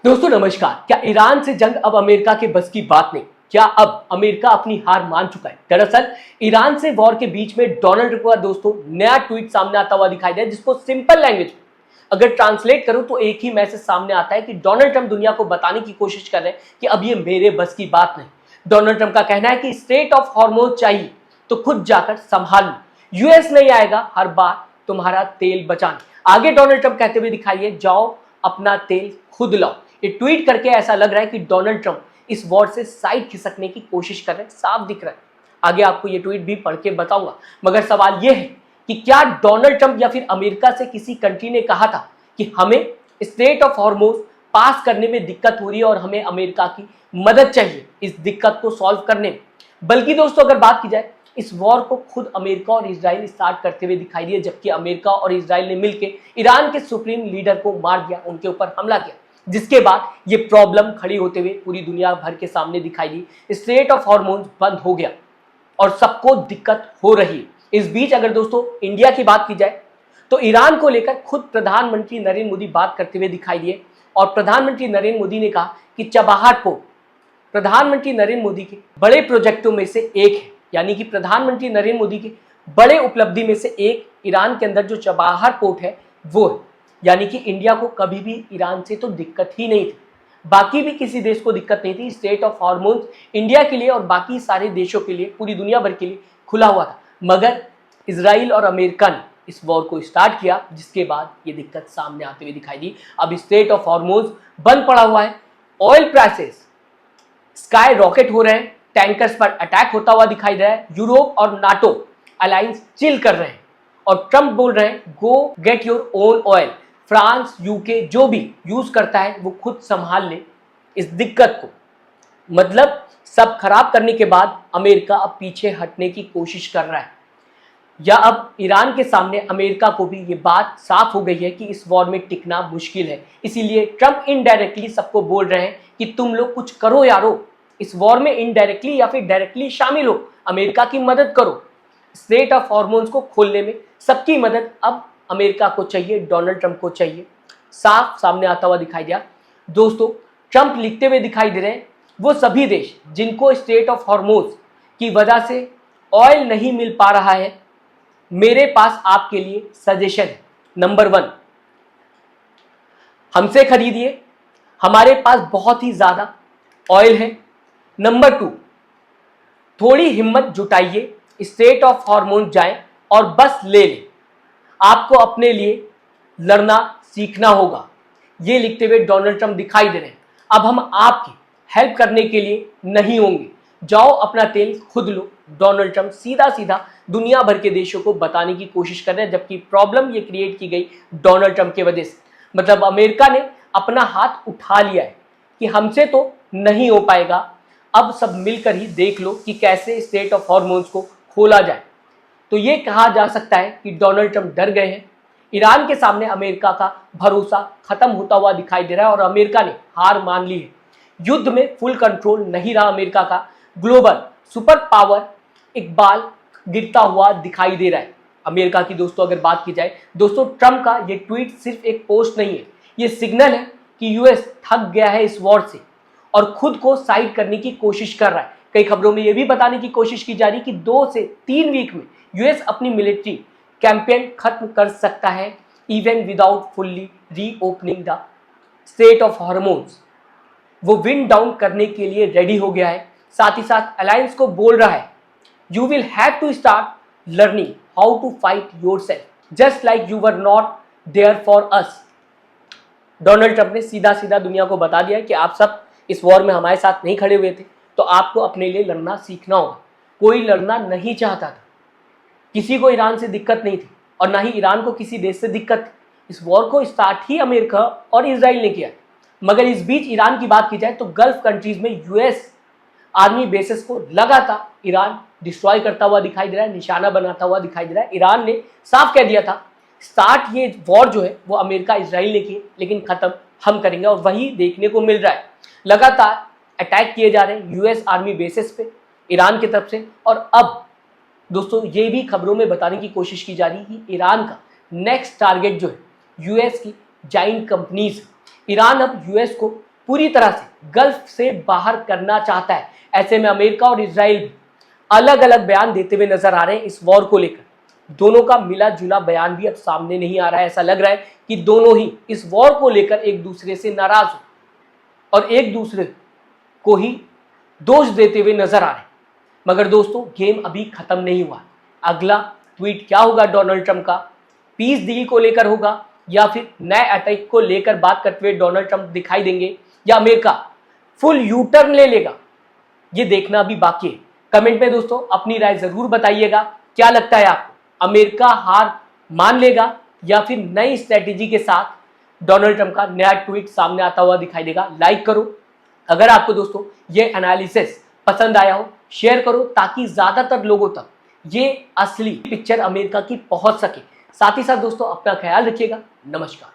दोस्तों नमस्कार। क्या ईरान से जंग अब अमेरिका के बस की बात नहीं? क्या अब अमेरिका अपनी हार मान चुका है? दरअसल ईरान से वॉर के बीच में डोनाल्ड ट्रंप का दोस्तों नया ट्वीट सामने आता हुआ दिखाई दिया, जिसको सिंपल लैंग्वेज में अगर ट्रांसलेट करूं तो एक ही मैसेज सामने आता है कि डोनाल्ड ट्रंप दुनिया को बताने की कोशिश कर रहे हैं कि अब ये मेरे बस की बात नहीं। डोनाल्ड ट्रंप का कहना है कि स्टेट ऑफ हॉर्मोज चाहिए तो खुद जाकर संभाल लो, यूएस नहीं आएगा हर बार तुम्हारा तेल बचाने। आगे डोनाल्ड ट्रंप कहते हुए दिखाइए, जाओ अपना तेल खुद लाओ। ये ट्वीट करके ऐसा लग रहा है कि डोनाल्ड ट्रंप इस वॉर से साइड खिसकने की कोशिश कर रहे हैं, साफ दिख रहा है। आगे आपको ये ट्वीट भी पढ़ के बताऊंगा, मगर सवाल ये है कि क्या डोनाल्ड ट्रंप या फिर अमेरिका से किसी कंट्री ने कहा था कि हमें स्टेट ऑफ हॉर्मोज पास करने में दिक्कत हो रही है और हमें अमेरिका की मदद चाहिए इस दिक्कत को सॉल्व करने में? बल्कि दोस्तों अगर बात की जाए, इस वॉर को खुद अमेरिका और इजराइल स्टार्ट करते हुए दिखाई दिए, जबकि अमेरिका और इजराइल ने मिलकर ईरान के सुप्रीम लीडर को मार दिया, उनके ऊपर हमला किया, जिसके बाद ये प्रॉब्लम खड़ी होते हुए पूरी दुनिया भर के सामने दिखाई दी। स्टेट ऑफ हॉर्मोन्स बंद हो गया और सबको दिक्कत हो रही है। इस बीच अगर दोस्तों इंडिया की बात की जाए तो ईरान को लेकर खुद प्रधानमंत्री नरेंद्र मोदी बात करते हुए दिखाई दिए और प्रधानमंत्री नरेंद्र मोदी ने कहा कि चबाहट पोर्ट प्रधानमंत्री नरेंद्र मोदी के बड़े प्रोजेक्टों में से एक है, यानी कि प्रधानमंत्री नरेंद्र मोदी के बड़े उपलब्धि में से एक ईरान के अंदर जो चबाहट पोर्ट है वो है। यानी कि इंडिया को कभी भी ईरान से तो दिक्कत ही नहीं थी, बाकी भी किसी देश को दिक्कत नहीं थी। स्टेट ऑफ हॉर्मोन्स इंडिया के लिए और बाकी सारे देशों के लिए, पूरी दुनिया भर के लिए खुला हुआ था, मगर इजराइल और अमेरिका ने इस वॉर को स्टार्ट किया, जिसके बाद ये दिक्कत सामने आते हुए दिखाई दी। अब स्टेट ऑफ हॉर्मोन्स बंद पड़ा हुआ है, ऑयल प्राइसेस स्काई रॉकेट हो रहे हैं, टैंकर्स पर अटैक होता हुआ दिखाई दे रहा है, यूरोप और नाटो अलायंस चिल कर रहे हैं और ट्रंप बोल रहे हैं गो get your own oil. France, UK जो भी यूज करता है वो खुद संभाल ले इस दिक्कत को। मतलब सब खराब करने के बाद अमेरिका अब पीछे हटने की कोशिश कर रहा है, या अब ईरान के सामने अमेरिका को भी ये बात साफ हो गई है कि इस वॉर में टिकना मुश्किल है। इसीलिए ट्रंप इनडायरेक्टली सबको बोल रहे हैं कि तुम लोग कुछ करो यारो, इस वॉर में इनडायरेक्टली या फिर डायरेक्टली शामिल हो, अमेरिका की मदद करो। स्टेट ऑफ हॉर्मोन्स को खोलने में सबकी मदद अब अमेरिका को चाहिए, डोनाल्ड ट्रंप को चाहिए, साफ सामने आता हुआ दिखाई दिया। दोस्तों ट्रंप लिखते हुए दिखाई दे रहे हैं वो सभी देश जिनको स्टेट ऑफ हॉर्मोन्स की वजह से ऑयल नहीं मिल पा रहा है, मेरे पास आपके लिए सजेशन है। नंबर 1, हमसे खरीदिए, हमारे पास बहुत ही ज्यादा ऑयल है। नंबर 2, थोड़ी हिम्मत जुटाइए, स्टेट ऑफ हॉर्मोन्स जाएं और बस ले लें, आपको अपने लिए लड़ना सीखना होगा। ये लिखते हुए डोनाल्ड ट्रंप दिखाई दे रहे हैं। अब हम आपकी हेल्प करने के लिए नहीं होंगे, जाओ अपना तेल खुद लो। डोनाल्ड ट्रंप सीधा सीधा दुनिया भर के देशों को बताने की कोशिश कर रहे हैं, जबकि प्रॉब्लम ये क्रिएट की गई डोनाल्ड ट्रंप की वजह से। मतलब अमेरिका ने अपना हाथ उठा लिया है कि हमसे तो नहीं हो पाएगा, अब सब मिलकर ही देख लो कि कैसे स्टेट ऑफ हॉर्मोन्स को खोला जाए। तो ये कहा जा सकता है कि डोनाल्ड ट्रंप डर गए हैं। ईरान के सामने अमेरिका का भरोसा खत्म होता हुआ दिखाई दे रहा है और अमेरिका ने हार मान ली है। युद्ध में फुल कंट्रोल नहीं रहा अमेरिका का, ग्लोबल सुपर पावर इकबाल गिरता हुआ दिखाई दे रहा है अमेरिका की। दोस्तों अगर बात की जाए, दोस्तों ट्रंप का ये ट्वीट सिर्फ एक पोस्ट नहीं है, ये सिग्नल है कि यूएस थक गया है इस वॉर से और खुद को साइड करने की कोशिश कर रहा है। कई खबरों में यह भी बताने की कोशिश की जा रही है कि 2 से 3 वीक में यूएस अपनी मिलिट्री कैंपेन खत्म कर सकता है, even without fully reopening the state of hormones. वो विंड डाउन करने के लिए रेडी हो गया है। साथ ही साथ अलायंस को बोल रहा है, you will have to start learning how to fight yourself just like you were not there for us. Donald Trump ने सीधा सीधा दुनिया को बता दिया कि आप सब इस वॉर में हमारे साथ नहीं खड़े हुए थे, तो आपको अपने लिए लड़ना सीखना होगा। कोई लड़ना नहीं चाहता था, किसी को ईरान से दिक्कत नहीं थी और ना ही ईरान को किसी देश से दिक्कत थी। इस वॉर को स्टार्ट ही अमेरिका और इजराइल ने किया। मगर इस बीच ईरान की बात की जाए तो गल्फ कंट्रीज में यूएस आर्मी बेसेस को लगातार ईरान डिस्ट्रॉय करता हुआ दिखाई दे रहा है, निशाना बनाता हुआ दिखाई दे रहा है। ईरान ने साफ कह दिया था स्टार्ट ये वॉर जो है वो अमेरिका इजराइल ने की, लेकिन खत्म हम करेंगे, और वही देखने को मिल रहा है। लगातार अटैक किए जा रहे हैं यूएस आर्मी बेसिस पे ईरान की तरफ से। और अब दोस्तों ये भी खबरों में बताने की कोशिश की जा रही है कि ईरान का नेक्स्ट टारगेट जो है यूएस की जाइंट कंपनीज। ईरान अब यूएस को पूरी तरह से गल्फ से बाहर करना चाहता है। ऐसे में अमेरिका और इजराइल अलग अलग बयान देते हुए नजर आ रहे हैं इस वॉर को लेकर। दोनों का मिला जुला बयान भी अब सामने नहीं आ रहा है। ऐसा लग रहा है कि दोनों ही इस वॉर को लेकर एक दूसरे से नाराज हो और एक दूसरे को ही दोष देते हुए नजर आ रहे हैं। मगर दोस्तों, गेम अभी खत्म नहीं हुआ। अगला ट्वीट क्या होगा डोनाल्ड ट्रंप का? पीस डील को लेकर होगा या फिर नए अटैक को लेकर बात करते हुए डोनाल्ड ट्रंप दिखाई देंगे, या अमेरिका फुल यू टर्न ले लेगा? ये देखना अभी बाकी है। कमेंट में दोस्तों अपनी राय जरूर बताइएगा। क्या लगता है आपको, अमेरिका हार मान लेगा या फिर नई स्ट्रेटेजी के साथ डोनाल्ड ट्रंप का नया ट्वीट सामने आता हुआ दिखाई देगा? लाइक करो। अगर आपको दोस्तों ये एनालिसिस पसंद आया हो, शेयर करो ताकि ज्यादातर लोगों तक ये असली पिक्चर अमेरिका की पहुंच सके। साथ ही साथ दोस्तों अपना ख्याल रखिएगा। नमस्कार।